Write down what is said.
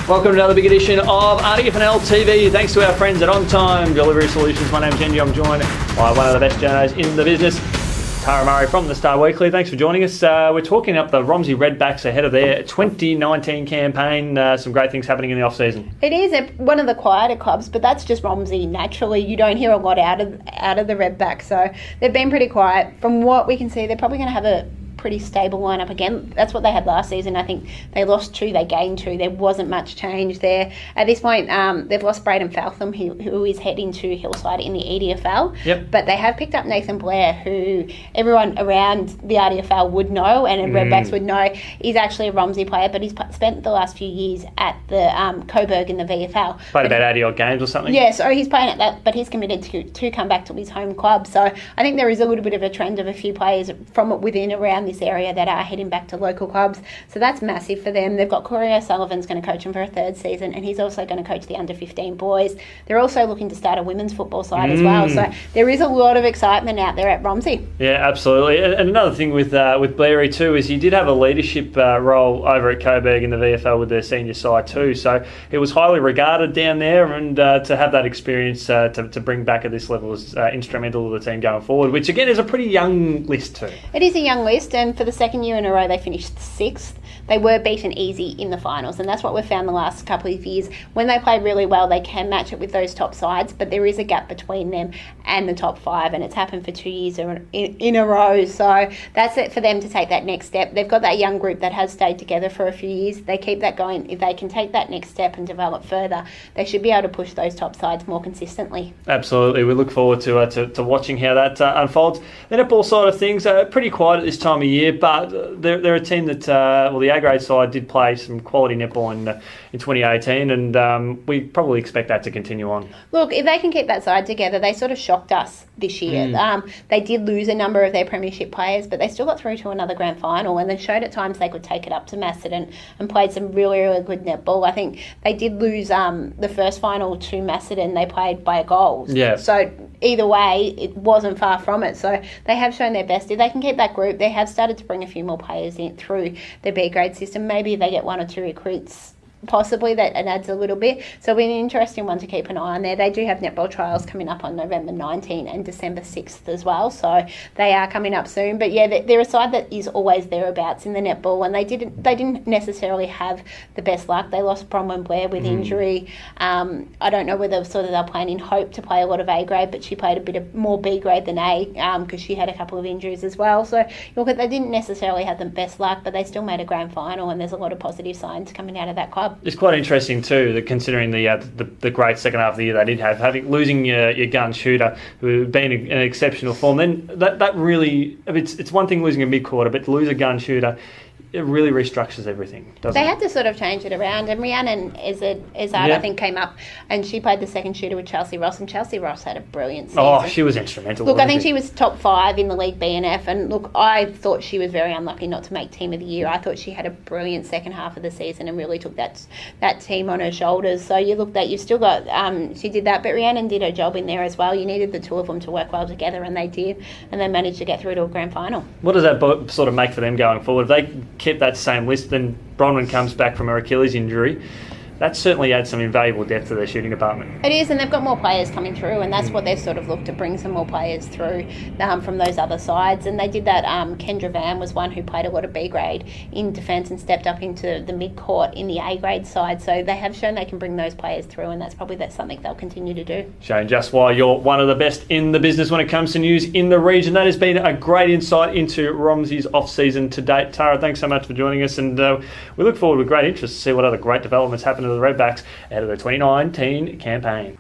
Welcome to another big edition of RDFNL TV. Thanks to our friends at On Time Delivery Solutions. My name's Yeendy. I'm joined by one of the best journos in the business, Tara Murray from the Star Weekly. Thanks for joining us. We're talking up the Romsey Redbacks ahead of their 2019 campaign. Some great things happening in the off-season. It is one of the quieter clubs, but that's just Romsey. Naturally, you don't hear a lot out of the Redbacks, so they've been pretty quiet. From what we can see, they're probably going to have a pretty stable lineup again. That's what they had last season. I think they lost 2, they gained 2. There wasn't much change there. At this point, they've lost Braden Faltham, who is heading to Hillside in the EDFL. Yep. But they have picked up Nathan Blair, who everyone around the RDFL would know and Redbacks would know. He's actually a Romsey player, but he's spent the last few years at the Coburg in the VFL. Played about 80 odd games or something. Yeah, so he's playing at that, but he's committed to come back to his home club. So I think there is a little bit of a trend of a few players from within around this area that are heading back to local clubs. So that's massive for them. They've got Corey O'Sullivan's going to coach them for a 3rd season, and he's also going to coach the under-15 boys. They're also looking to start a women's football side as well. So there is a lot of excitement out there at Romsey. Yeah, absolutely. And another thing with Blairy too is he did have a leadership role over at Coburg in the VFL with their senior side too. So he was highly regarded down there, and to have that experience to bring back at this level is instrumental to the team going forward, which again is a pretty young list too. It is a young list, and for the 2nd year in a row they finished 6th. They were beaten easy in the finals, and that's what we've found the last couple of years. When they play really well, they can match it with those top sides, but there is a gap between them and the top 5, and it's happened for 2 years in a row. So that's it for them to take that next step. They've got that young group that has stayed together for a few years. They keep that going. If they can take that next step and develop further, they should be able to push those top sides more consistently. Absolutely. We look forward to watching how that unfolds. The netball side of things are pretty quiet at this time of year, but they're a team that, the A-grade side did play some quality netball in 2018, and we probably expect that to continue on. Look, if they can keep that side together, they sort of shocked us this year. They did lose a number of their premiership players, but they still got through to another grand final, and they showed at times they could take it up to Macedon and played some really, really good netball. I think they did lose the first final to Macedon. They played by a goal. Yeah. So either way, it wasn't far from it. So they have shown their best. If they can keep that group, they have started to bring a few more players in through their B-grade system. Maybe they get 1 or 2 recruits, possibly, that adds a little bit. So it'll be an interesting one to keep an eye on there. They do have netball trials coming up on November 19 and December 6th as well, so they are coming up soon. But yeah, they're a side that is always thereabouts in the netball, and they didn't necessarily have the best luck. They lost Bronwyn Blair with injury. I don't know whether they're playing in hope to play a lot of A grade, but she played a bit of more B grade than A because she had a couple of injuries as well. So look, they didn't necessarily have the best luck, but they still made a grand final, and there's a lot of positive signs coming out of that club. It's quite interesting too, that considering the great second half of the year they did have, losing your gun shooter who had been in exceptional form. Then that really, it's one thing losing a mid quarter, but to lose a gun shooter, it really restructures everything, doesn't it? They had to sort of change it around, and Rhiannon Izzard, I think, came up and she played the second shooter with Chelsea Ross, and Chelsea Ross had a brilliant season. Oh, she was instrumental. Look, I think she was top 5 in the league BNF, and look, I thought she was very unlucky not to make Team of the Year. I thought she had a brilliant second half of the season and really took that team on her shoulders. So you looked at, you've still got, she did that, but Rhiannon did her job in there as well. You needed the 2 of them to work well together, and they did, and they managed to get through to a grand final. What does that sort of make for them going forward? If they kept that same list, then Bronwyn comes back from her Achilles injury, that certainly adds some invaluable depth to their shooting department. It is, and they've got more players coming through, and that's what they've sort of looked to bring some more players through from those other sides. And they did that. Kendra Van was one who played a lot of B grade in defence and stepped up into the mid court in the A grade side. So they have shown they can bring those players through, and that's something they'll continue to do. Showing just why you're one of the best in the business when it comes to news in the region. That has been a great insight into Romsey's off-season to date. Tara, thanks so much for joining us, and we look forward with great interest to see what other great developments happen to the Redbacks out of the 2019 campaign.